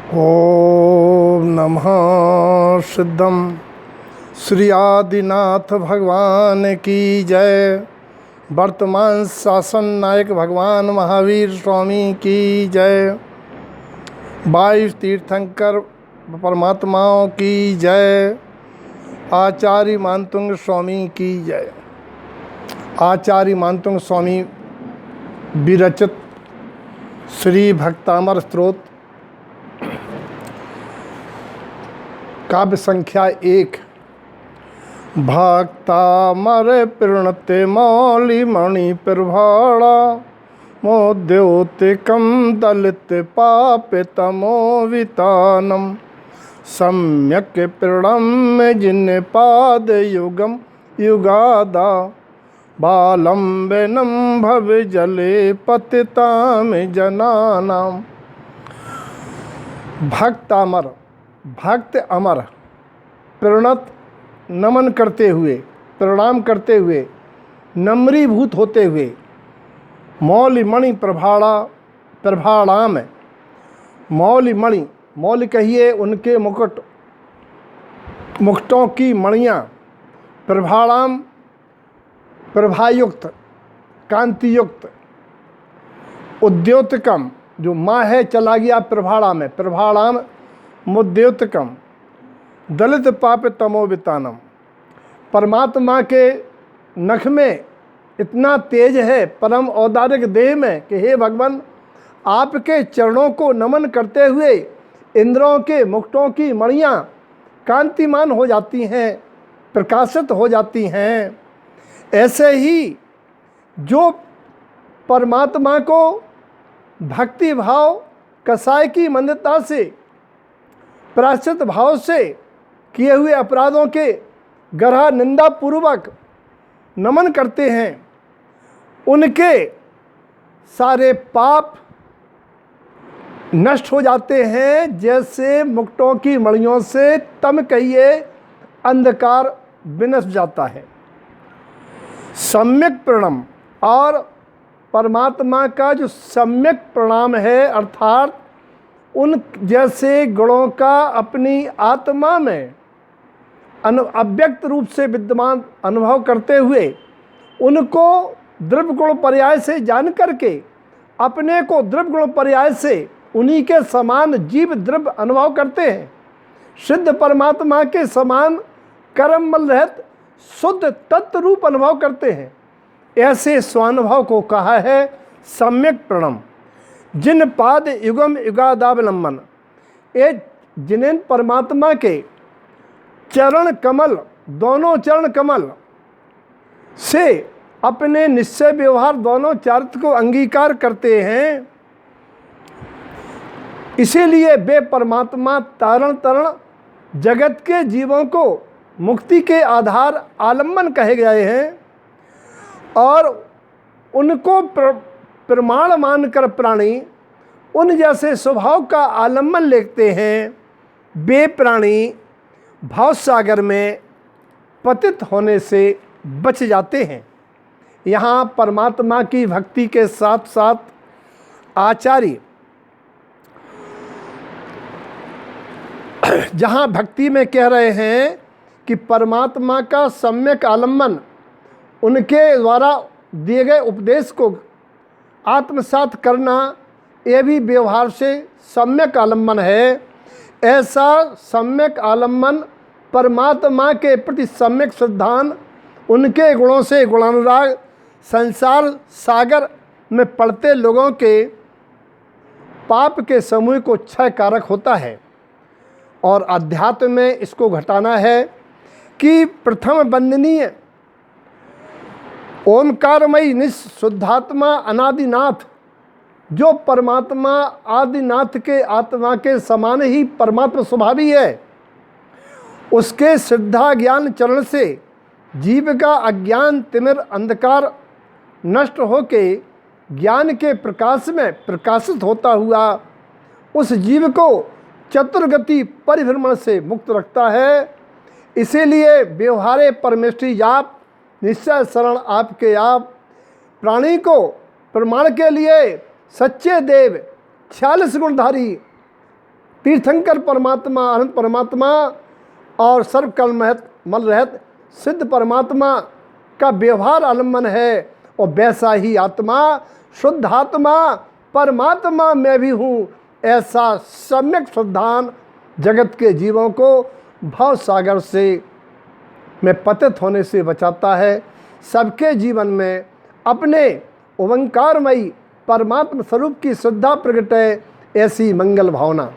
ओम नमः सिद्धम श्री आदिनाथ भगवान की जय। वर्तमान शासन नायक भगवान महावीर स्वामी की जय। 22 तीर्थंकर परमात्माओं की जय। आचार्य मानतुंग स्वामी की जय। आचार्य मानतुंग स्वामी विरचित श्री भक्तामर स्तोत्र काव्य संख्या 1। भक्तामर प्रणते मौलि मणि प्रभाड़ा मोद्योतिकम दलित पापितमो वितानम सम्यक प्रणम्य जिन पाद युगम युगादा बालंबनम भव जले पतिताम जनानाम। भक्तामर भक्त अमर प्रणत नमन करते हुए प्रणाम करते हुए नम्रीभूत होते हुए मौलि मणि प्रभाड़ाम मौलि मणि मौलि कहिए उनके मुकुटों की मणियाँ प्रभाड़ाम प्रभायुक्त कांतियुक्त उद्योतकम जो माँ है चला गया प्रभाड़ा में प्रभाड़ाम मुद्योतकम दलित पाप तमोवितानम। परमात्मा के नख में इतना तेज है परम औदारिक देह में कि हे भगवान आपके चरणों को नमन करते हुए इंद्रों के मुकुटों की मणियाँ कांतिमान हो जाती हैं, प्रकाशित हो जाती हैं। ऐसे ही जो परमात्मा को भक्ति भाव कसाय की मंदता से प्रायश्चित भाव से किए हुए अपराधों के गहरा निंदा पूर्वक नमन करते हैं, उनके सारे पाप नष्ट हो जाते हैं। जैसे मुकुटों की मणियों से तम कहिए अंधकार विनश जाता है। सम्यक प्रणाम और परमात्मा का जो सम्यक प्रणाम है अर्थात उन जैसे गुणों का अपनी आत्मा में अव्यक्त रूप से विद्यमान अनुभव करते हुए उनको द्रव्य गुण पर्याय से जान करके अपने को द्रव्य गुण पर्याय से उन्हीं के समान जीव द्रव्य अनुभव करते हैं। सिद्ध परमात्मा के समान कर्ममल रहित शुद्ध तत्व रूप अनुभव करते हैं। ऐसे स्वानुभव को कहा है सम्यक प्रणम। जिन पाद युगम युगादावलंबन ये जिन्हें परमात्मा के चरण कमल दोनों चरण कमल से अपने निश्चय व्यवहार दोनों चारित्र को अंगीकार करते हैं, इसीलिए वे परमात्मा तारण तरण जगत के जीवों को मुक्ति के आधार आलम्बन कहे गए हैं और उनको प्रमाण मानकर प्राणी उन जैसे स्वभाव का आलम्बन लेते हैं। वे प्राणी भावसागर में पतित होने से बच जाते हैं। यहाँ परमात्मा की भक्ति के साथ साथ आचार्य जहाँ भक्ति में कह रहे हैं कि परमात्मा का सम्यक आलम्बन उनके द्वारा दिए गए उपदेश को आत्मसात करना यह भी व्यवहार से सम्यक आलम्बन है। ऐसा सम्यक आलम्बन परमात्मा के प्रति सम्यक श्रद्धान उनके गुणों से गुणानुराग संसार सागर में पड़ते लोगों के पाप के समूह को क्षय कारक होता है। और अध्यात्म में इसको घटाना है कि प्रथम वंदनीय ओमकारमयी निःशुद्धात्मा अनादिनाथ जो परमात्मा आदिनाथ के आत्मा के समान ही परमात्मा स्वभावी है, उसके श्रद्धा ज्ञान चरण से जीव का अज्ञान तिमिर अंधकार नष्ट होके ज्ञान के प्रकाश में प्रकाशित होता हुआ उस जीव को चतुर्गति परिभ्रमण से मुक्त रखता है। इसीलिए व्यवहारे परमेष्टि जाप निश्चय शरण आपके आप प्राणी को प्रमाण के लिए सच्चे देव 46 गुणधारी तीर्थंकर परमात्मा, अनंत परमात्मा और सर्वकल मल रहत सिद्ध परमात्मा का व्यवहार आलम्बन है, और वैसा ही आत्मा, शुद्ध आत्मा परमात्मा मैं भी हूँ, ऐसा सम्यक श्रद्धान जगत के जीवों को भव सागर से में पतित होने से बचाता है। सबके जीवन में अपने ओंकारमयी परमात्मा स्वरूप की श्रद्धा प्रकट है, ऐसी मंगल भावना।